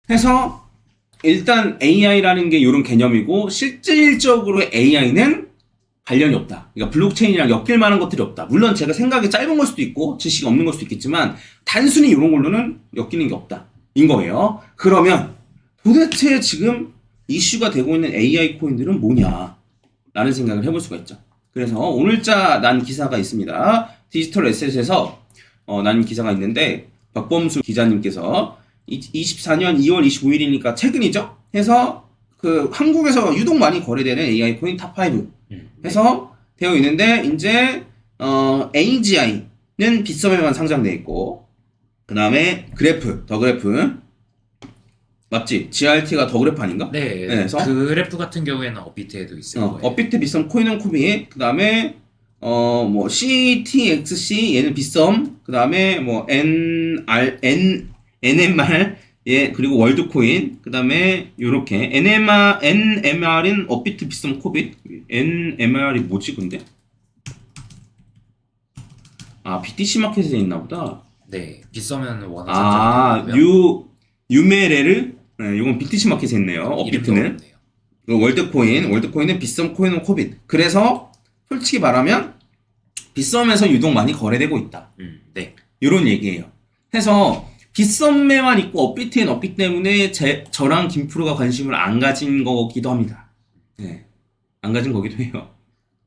해서 일단 AI라는 게 이런 개념이고 실질적으로 AI는 관련이 없다. 그러니까 블록체인이랑 엮일 만한 것들이 없다. 물론 제가 생각이 짧은 걸 수도 있고 지식이 없는 걸 수도 있겠지만 단순히 이런 걸로는 엮이는 게 없다. 인 거예요. 그러면 도대체 지금 이슈가 되고 있는 AI 코인들은 뭐냐? 라는 생각을 해볼 수가 있죠. 그래서 오늘자 난 기사가 있습니다. 디지털 에셋에서 난 기사가 있는데 박범수 기자님께서 24년 2월 25일이니까 최근이죠? 해서 그 한국에서 유독 많이 거래되는 AI 코인 탑5 해서 되어 있는데 이제 AGI는 빗썸에만 상장되어 있고 그 다음에 더 그래프 맞지? GRT가 더 그래프 아닌가? 네, 그래서 그래프 같은 경우에는 업비트에도 있을 거예요. 업비트, 빗썸, 코인앤코비 그 다음에 뭐 CTXC 얘는 빗썸 그 다음에 뭐 NMR 예 그리고 월드코인 그 다음에 요렇게 NMR은 업비트, 빗썸, 코빗 NMR이 뭐지 근데? 아 BTC 마켓에 있나 보다. 네, 빗썸은 원화 유메레르 네, 이건 BTC 마켓에 있네요. 업비트는 월드코인은 빗썸, 코인은 코빗. 그래서 솔직히 말하면 빗썸에서 유독 많이 거래되고 있다. 네. 이런 얘기예요. 해서 빗썸에만 있고 업비트엔 없기 때문에 저랑 김프로가 관심을 안 가진 거기도 합니다. 네, 안 가진 거기도 해요.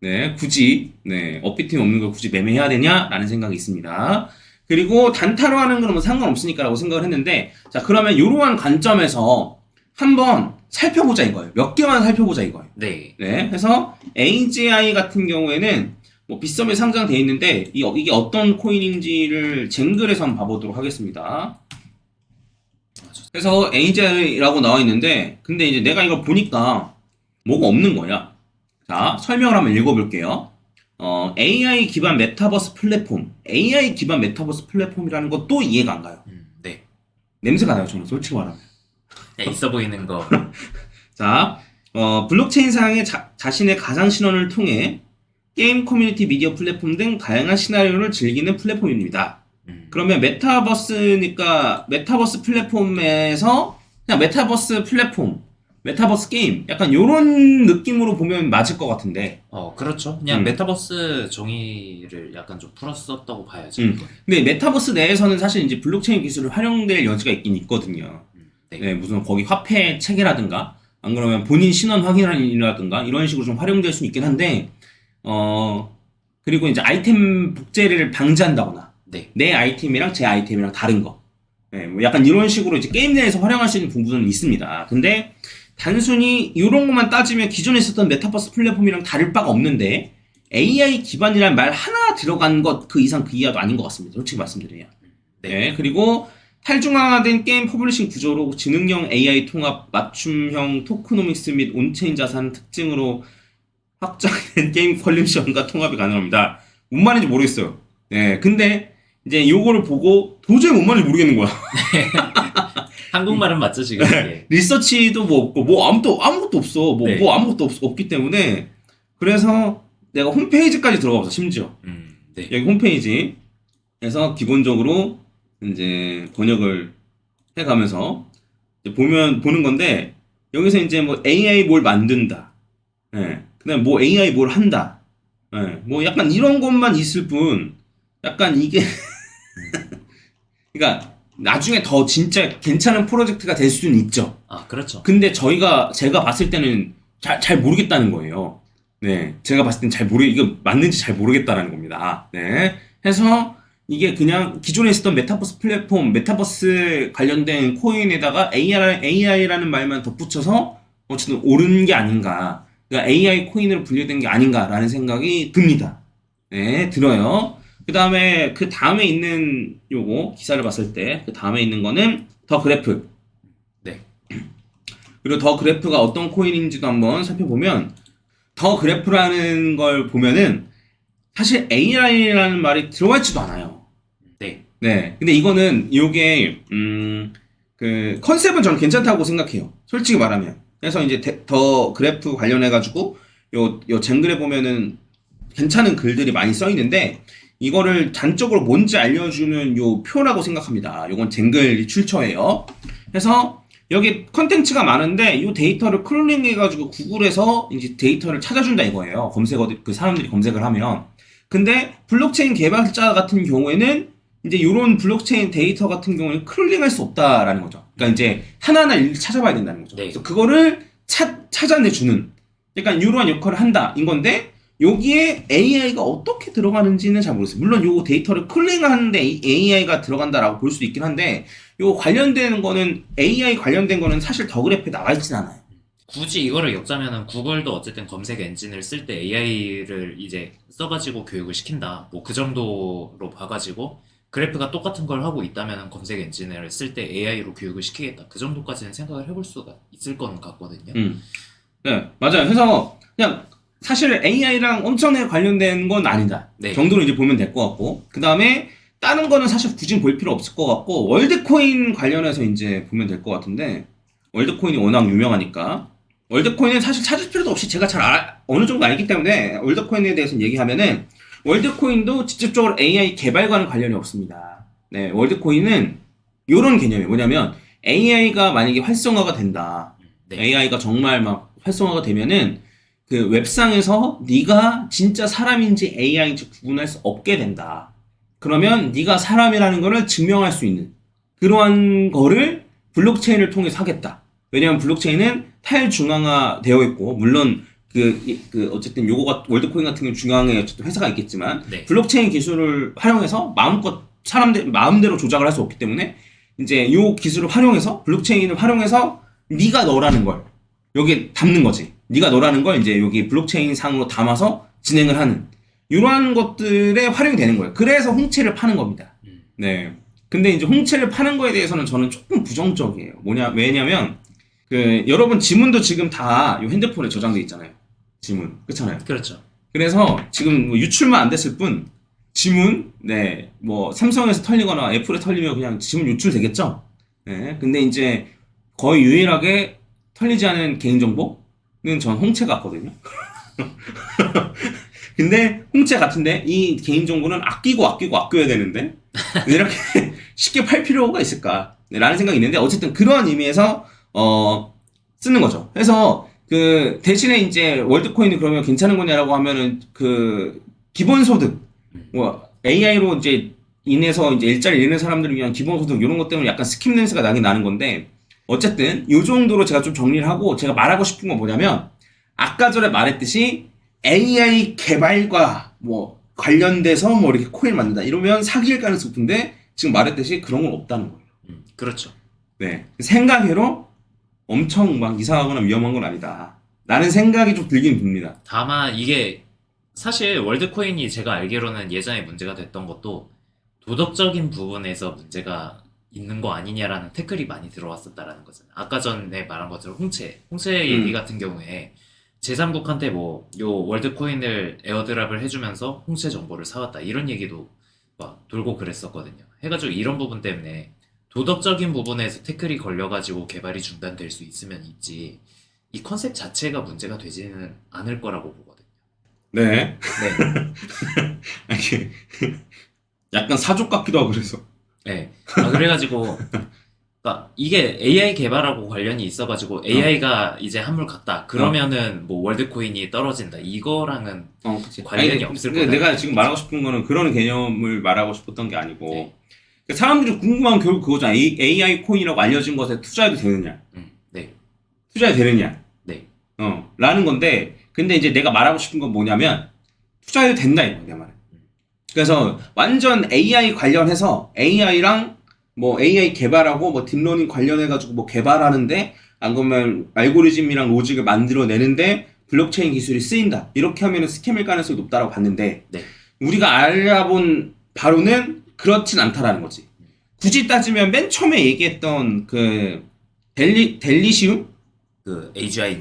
네, 굳이 업비트엔 없는 걸 굳이 매매해야 되냐라는 생각이 있습니다. 그리고 단타로 하는 건 뭐 상관없으니까라고 생각을 했는데 자 그러면 이러한 관점에서 한번 살펴보자 이거예요. 몇 개만 살펴보자 이거예요. 네. 그래서 AGI 같은 경우에는 뭐 빗썸에 상장되어 있는데 이게 어떤 코인인지를 쟁글에서 한번 봐보도록 하겠습니다. 그래서 AGI라고 나와 있는데 근데 이제 내가 이걸 보니까 뭐가 없는 거야. 자 설명을 한번 읽어볼게요. AI 기반 메타버스 플랫폼, AI 기반 메타버스 플랫폼이라는 것도 이해가 안 가요. 네. 냄새가 나요, 저는 솔직히 말하면. 네, 있어 보이는 거. 자, 블록체인상의 자신의 가상 신원을 통해 게임 커뮤니티 미디어 플랫폼 등 다양한 시나리오를 즐기는 플랫폼입니다. 그러면 메타버스니까 메타버스 플랫폼에서 그냥 메타버스 플랫폼, 메타버스 게임 약간 요런 느낌으로 보면 맞을 것 같은데 그렇죠. 그냥 메타버스 정의를 약간 좀 풀었었다고 봐야죠. 근데 메타버스 내에서는 사실 이제 블록체인 기술을 활용될 여지가 있긴 있거든요. 네. 네, 무슨 거기 화폐 체계라든가 안 그러면 본인 신원 확인이라든가 이런 식으로 좀 활용될 수 있긴 한데 그리고 이제 아이템 복제를 방지한다거나 네. 내 아이템이랑 제 아이템이랑 다른 거 네, 뭐 약간 이런 식으로 이제 게임 내에서 활용할 수 있는 부분은 있습니다. 근데 단순히 이런 것만 따지면 기존에 있었던 메타버스 플랫폼이랑 다를 바가 없는데 AI 기반이라는 말 하나 들어간 것 그 이상 그 이하도 아닌 것 같습니다. 솔직히 말씀드려요. 네. 그리고 탈중앙화된 게임 퍼블리싱 구조로 지능형 AI 통합, 맞춤형 토크노믹스 및 온체인 자산 특징으로 확장된 게임 컬렉션과 통합이 가능합니다. 뭔 말인지 모르겠어요. 네. 근데 이제 요거를 보고 도저히 뭔 말인지 모르겠는 거야. 한국말은 맞죠, 지금? 네. 리서치도 뭐 없고, 아무것도 없어. 뭐 아무것도 없기 때문에. 그래서 내가 홈페이지까지 들어가 봤어, 심지어. 네. 여기 홈페이지에서 기본적으로 이제 번역을 해가면서 이제 보는 건데, 여기서 이제 뭐 AI 뭘 만든다. 예. 그 다음에 뭐 AI 뭘 한다. 예. 뭐 약간 이런 것만 있을 뿐, 약간 이게, 그러니까, 나중에 더 진짜 괜찮은 프로젝트가 될 수는 있죠. 아, 그렇죠. 근데 제가 봤을 때는 잘 모르겠다는 거예요. 네. 제가 봤을 땐 이거 맞는지 잘 모르겠다라는 겁니다. 네. 해서 이게 그냥 기존에 있었던 메타버스 플랫폼, 메타버스 관련된 코인에다가 AI라는 말만 덧붙여서 어쨌든 옳은 게 아닌가. 그러니까 AI 코인으로 분류된 게 아닌가라는 생각이 듭니다. 네, 들어요. 그 다음에 있는 요거 기사를 봤을 때 그 다음에 있는 거는 더 그래프. 네. 그리고 더 그래프가 어떤 코인인지도 한번 살펴보면 더 그래프라는 걸 보면은 사실 AI라는 말이 들어가 있지도 않아요. 네. 네. 근데 이거는 요게 그 컨셉은 저는 괜찮다고 생각해요. 솔직히 말하면. 그래서 이제 더 그래프 관련해 가지고 요 쟁글에 보면은 괜찮은 글들이 많이 써 있는데 이거를 단적으로 뭔지 알려주는 요 표라고 생각합니다. 요건 쟁글이 출처예요. 그래서 여기 컨텐츠가 많은데 이 데이터를 크롤링해가지고 구글에서 이제 데이터를 찾아준다 이거예요. 그 사람들이 검색을 하면. 근데 블록체인 개발자 같은 경우에는 이제 이런 블록체인 데이터 같은 경우는 크롤링할 수 없다라는 거죠. 그러니까 이제 하나하나 일일이 찾아봐야 된다는 거죠. 네. 그래서 그거를 찾아내주는 약간 이러한 역할을 한다 인 건데 여기에 AI가 어떻게 들어가는지는 잘 모르겠어요. 물론 요 데이터를 크롤링하는데 AI가 들어간다라고 볼 수도 있긴 한데 요 관련되는 거는 AI 관련된 거는 사실 더그래프에 나와 있진 않아요. 굳이 이거를 엮자면은 구글도 어쨌든 검색 엔진을 쓸 때 AI를 이제 써가지고 교육을 시킨다. 뭐 그 정도로 봐가지고 그래프가 똑같은 걸 하고 있다면 검색 엔진을 쓸 때 AI로 교육을 시키겠다. 그 정도까지는 생각을 해볼 수가 있을 건 같거든요. 네, 맞아요. 그래서 그냥 사실 AI랑 엄청나게 관련된 건 아니다. 네. 정도로 이제 보면 될 것 같고 그 다음에 다른 거는 사실 굳이 볼 필요 없을 것 같고 월드코인 관련해서 이제 보면 될 것 같은데 월드코인이 워낙 유명하니까 월드코인은 사실 찾을 필요도 없이 제가 어느 정도 알기 때문에 월드코인에 대해서 얘기하면은 월드코인도 직접적으로 AI 개발과는 관련이 없습니다. 네, 월드코인은 요런 개념이에요. 뭐냐면 AI가 만약에 활성화가 된다. 네. AI가 정말 막 활성화가 되면은 그 웹상에서 네가 진짜 사람인지 AI인지 구분할 수 없게 된다. 그러면 네가 사람이라는 거를 증명할 수 있는 그러한 거를 블록체인을 통해서 하겠다. 왜냐하면 블록체인은 탈중앙화 되어 있고 물론 어쨌든 요거가 월드코인 같은 경우 중앙에 어쨌든 회사가 있겠지만 네. 블록체인 기술을 활용해서 마음껏 사람들 마음대로 조작을 할 수 없기 때문에 이제 요 기술을 활용해서 블록체인을 활용해서 네가 너라는 걸 여기에 담는 거지. 네가 너라는 걸 이제 여기 블록체인 상으로 담아서 진행을 하는 이러한 것들에 활용이 되는 거예요. 그래서 홍채를 파는 겁니다. 네. 근데 이제 홍채를 파는 거에 대해서는 저는 조금 부정적이에요. 왜냐면 여러분 지문도 지금 다 이 핸드폰에 저장돼 있잖아요. 지문. 그렇잖아요. 그렇죠. 그래서 지금 뭐 유출만 안 됐을 뿐 지문 뭐 삼성에서 털리거나 애플에 털리면 그냥 지문 유출 되겠죠. 네. 근데 이제 거의 유일하게 털리지 않은 개인정보는 전 홍채 같거든요. 근데 홍채 같은데 이 개인정보는 아껴야 되는데 이렇게 쉽게 팔 필요가 있을까 라는 생각이 있는데 어쨌든 그런 의미에서 쓰는 거죠. 그래서 대신에 이제 월드코인이 그러면 괜찮은 거냐라고 하면은 기본소득 뭐 AI로 이제 인해서 이제 일자리 잃는 사람들을 위한 기본소득 이런 것 때문에 약간 스킵 렌스가 나긴 나는 건데 어쨌든 이 정도로 제가 좀 정리를 하고 제가 말하고 싶은 건 뭐냐면 아까 전에 말했듯이 AI 개발과 뭐 관련돼서 뭐 이렇게 코인 만든다 이러면 사기일 가능성이 높은데 지금 말했듯이 그런 건 없다는 거예요. 그렇죠. 네. 생각외로 엄청 막 이상하거나 위험한 건 아니다. 라는 생각이 좀 들긴 듭니다. 다만 이게 사실 월드코인이 제가 알기로는 예전에 문제가 됐던 것도 도덕적인 부분에서 문제가 있는 거 아니냐라는 태클이 많이 들어왔었다라는 거잖아요. 아까 전에 말한 것처럼 홍채 얘기 같은 경우에 제3국한테 뭐 요 월드코인을 에어드랍을 해주면서 홍채 정보를 사왔다 이런 얘기도 막 돌고 그랬었거든요. 해가지고 이런 부분 때문에 도덕적인 부분에서 태클이 걸려가지고 개발이 중단될 수 있으면 있지 이 컨셉 자체가 문제가 되지는 않을 거라고 보거든요. 네. 네. 약간 사족 같기도 하고 그래서. 네. 그래가지고 그러니까 이게 AI 개발하고 관련이 있어가지고 AI가 이제 한물 갔다 그러면은 뭐 월드코인이 떨어진다 이거랑은 그치. 관련이 없을 거다. 내가 지금 말하고 싶은 거는 그런 개념을 말하고 싶었던 게 아니고 네. 사람들이 궁금한 결국 그거잖아. AI 코인이라고 알려진 것에 투자해도 되느냐? 네. 투자해도 되느냐? 네. 라는 건데 근데 이제 내가 말하고 싶은 건 뭐냐면 투자해도 된다 이거 내 말은. 그래서 완전 AI 관련해서 AI랑 뭐 AI 개발하고 뭐 딥러닝 관련해가지고 뭐 개발하는데 안 그러면 알고리즘이랑 로직을 만들어내는데 블록체인 기술이 쓰인다 이렇게 하면은 스캠일 가능성이 높다라고 봤는데 네. 우리가 알아본 바로는 그렇진 않다라는 거지. 굳이 따지면 맨 처음에 얘기했던 델리시움 AGI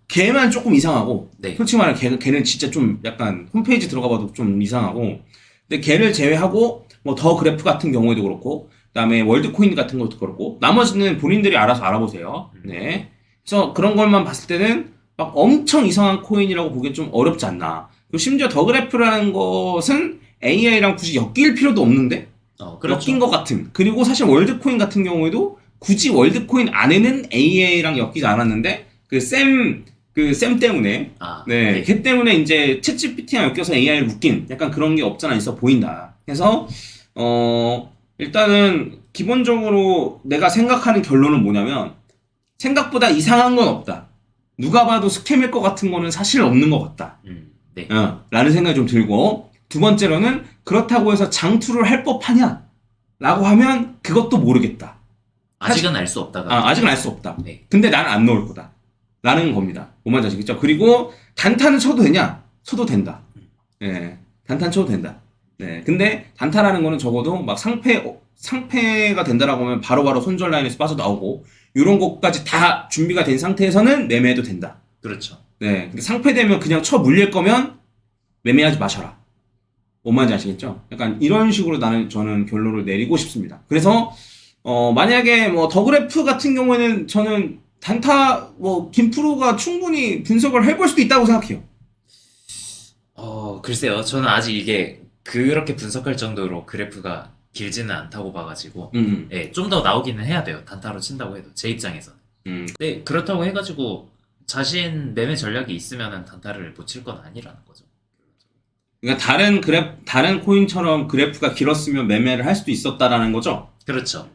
걔만 조금 이상하고 네. 솔직히 말하면 걔는 진짜 좀 약간 홈페이지 들어가봐도 좀 이상하고 근데 걔를 제외하고 뭐 더 그래프 같은 경우에도 그렇고 그다음에 월드코인 같은 것도 그렇고 나머지는 본인들이 알아서 알아보세요. 네. 그래서 그런 것만 봤을 때는 막 엄청 이상한 코인이라고 보기엔 좀 어렵지 않나. 그리고 심지어 더 그래프라는 것은 AI랑 굳이 엮일 필요도 없는데 그렇죠. 엮인 것 같은. 그리고 사실 월드코인 같은 경우에도 굳이 월드코인 안에는 AI랑 엮이지 않았는데 샘 때문에 네, 걔 때문에 이제 챗GPT랑 엮여서 AI를 묶인 약간 그런 게 없잖아 있어 보인다. 그래서 일단은 기본적으로 내가 생각하는 결론은 뭐냐면 생각보다 이상한 건 없다. 누가 봐도 스캠일 것 같은 거는 사실 없는 것 같다. 네. 라는 생각이 좀 들고 두 번째로는 그렇다고 해서 장투를 할 법하냐? 라고 하면 그것도 모르겠다. 아직은 알 수 없다가. 아직은 알 수 없다. 네. 근데 나는 안 넣을 거다. 라는 겁니다. 오만 자식이죠. 그리고 단타는 쳐도 되냐? 쳐도 된다. 네. 단타는 쳐도 된다. 네. 근데 단타라는 거는 적어도 막 상패가 된다라고 하면 바로바로 손절 라인에서 빠져나오고 이런 것까지 다 준비가 된 상태에서는 매매해도 된다. 그렇죠. 네. 근데 상패되면 그냥 쳐 물릴 거면 매매하지 마셔라. 뭔 말인지 아시겠죠? 약간 이런 식으로 저는 결론을 내리고 싶습니다. 그래서 만약에 뭐 더그래프 같은 경우에는 저는 단타 김프로가 충분히 분석을 해볼 수도 있다고 생각해요. 글쎄요. 저는 아직 이게 그렇게 분석할 정도로 그래프가 길지는 않다고 봐가지고 네, 좀 더 나오기는 해야 돼요. 단타로 친다고 해도 제 입장에서는. 네, 그렇다고 해가지고 자신 매매 전략이 있으면은 단타를 못 칠 건 아니라는 거죠. 그러니까 다른 코인처럼 그래프가 길었으면 매매를 할 수도 있었다라는 거죠. 그렇죠.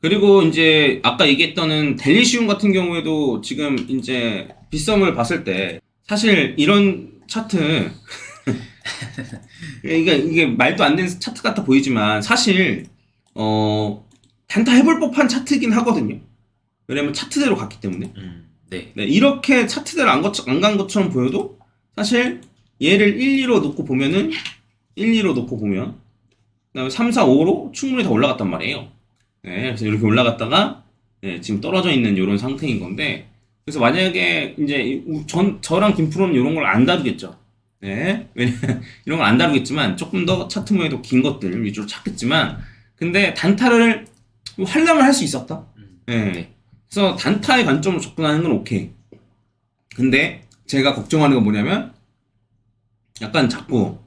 그리고 이제 아까 얘기했던 델리시움 같은 경우에도 지금 이제 빗썸을 봤을 때 사실 이런 차트 이게 말도 안 되는 차트 같아 보이지만 사실 단타 해볼 법한 차트긴 하거든요. 왜냐면 차트대로 갔기 때문에. 네. 네, 이렇게 차트대로 안 간 것처럼 보여도 사실 얘를 1, 2로 놓고 보면은 1, 2로 놓고 보면 그다음에 3, 4, 5로 충분히 다 올라갔단 말이에요. 네, 그래서 이렇게 올라갔다가 네, 지금 떨어져 있는 이런 상태인 건데 그래서 만약에 이제 저랑 김프로는 이런 걸 안 다루겠죠. 네, 이런 걸 안 다루겠지만 조금 더 차트 모양도 긴 것들 위주로 찾겠지만 근데 단타를 하려면 할 수 있었다. 네. 네. 그래서 단타의 관점으로 접근하는 건 오케이. 근데 제가 걱정하는 건 뭐냐면 약간 자꾸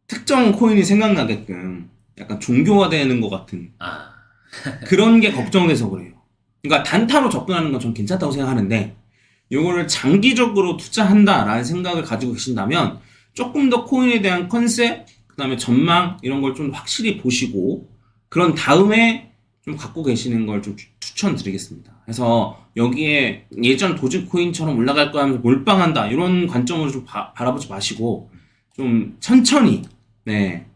특정 코인이 생각나게끔 약간 종교화되는 것 같은 그런 게 걱정돼서 그래요. 그러니까 단타로 접근하는 건 전 괜찮다고 생각하는데 요거를 장기적으로 투자한다라는 생각을 가지고 계신다면 조금 더 코인에 대한 컨셉 그 다음에 전망 이런 걸 좀 확실히 보시고 그런 다음에 좀 갖고 계시는 걸 좀 추천드리겠습니다. 그래서 여기에 예전 도지코인처럼 올라갈 거야 하면서 몰빵한다 이런 관점으로 좀 바라보지 마시고 좀 천천히 네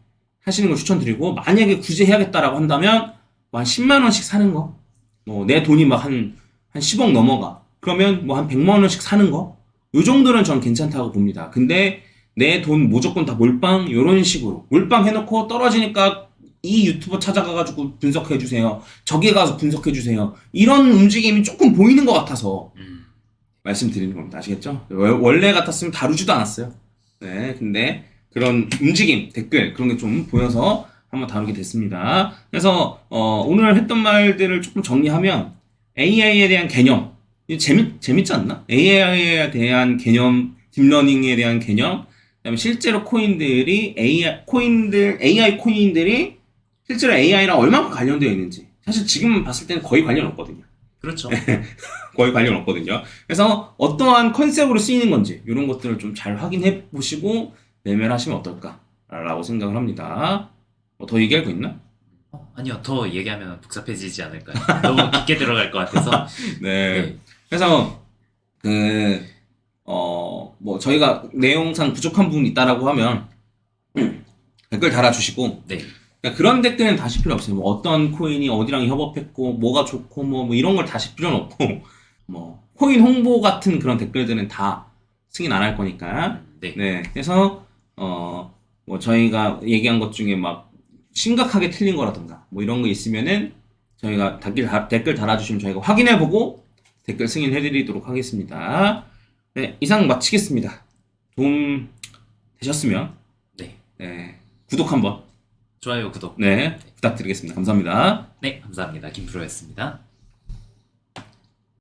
하시는 걸 추천드리고 만약에 굳이 해야겠다라고 한다면 뭐 한 10만 원씩 사는 거 뭐 내 돈이 막 한 10억 넘어가 그러면 뭐 한 100만 원씩 사는 거 요 정도는 전 괜찮다고 봅니다. 근데 내 돈 무조건 다 몰빵 요런 식으로 몰빵 해놓고 떨어지니까 이 유튜버 찾아가가지고 분석해주세요. 저기 가서 분석해주세요. 이런 움직임이 조금 보이는 것 같아서 말씀드리는 겁니다. 아시겠죠? 원래 같았으면 다루지도 않았어요. 네, 근데 그런 움직임, 댓글 그런 게 좀 보여서 한번 다루게 됐습니다. 그래서 오늘 했던 말들을 조금 정리하면 AI에 대한 개념 재밌지 않나? AI에 대한 개념, 딥러닝에 대한 개념 그다음에 실제로 코인들이 AI 코인들이 실제로 AI랑 얼마큼 관련되어 있는지 사실 지금 봤을 때는 거의 관련 없거든요. 그렇죠. 거의 관련 없거든요. 그래서 어떠한 컨셉으로 쓰이는 건지 이런 것들을 좀 잘 확인해 보시고 매매를 하시면 어떨까라고 생각을 합니다. 뭐 더 얘기할 거 있나? 아니요. 더 얘기하면 복잡해지지 않을까요? 너무 깊게 들어갈 것 같아서. 네. 네. 그래서 뭐 저희가 내용상 부족한 부분이 있다라고 하면 댓글 달아주시고 네. 그러니까 그런 댓글은 다시 필요 없어요. 뭐 어떤 코인이 어디랑 협업했고 뭐가 좋고 뭐 이런 걸 다시 필요는 없고 뭐 코인 홍보 같은 그런 댓글들은 다 승인 안 할 거니까. 네. 네. 그래서 뭐 저희가 얘기한 것 중에 막 심각하게 틀린 거라든가 뭐 이런 거 있으면은 저희가 댓글 달아주시면 저희가 확인해보고 댓글 승인해드리도록 하겠습니다. 네, 이상 마치겠습니다. 도움 되셨으면 네, 구독 한번 좋아요, 구독. 네, 부탁드리겠습니다. 감사합니다. 네, 감사합니다. 김프로였습니다.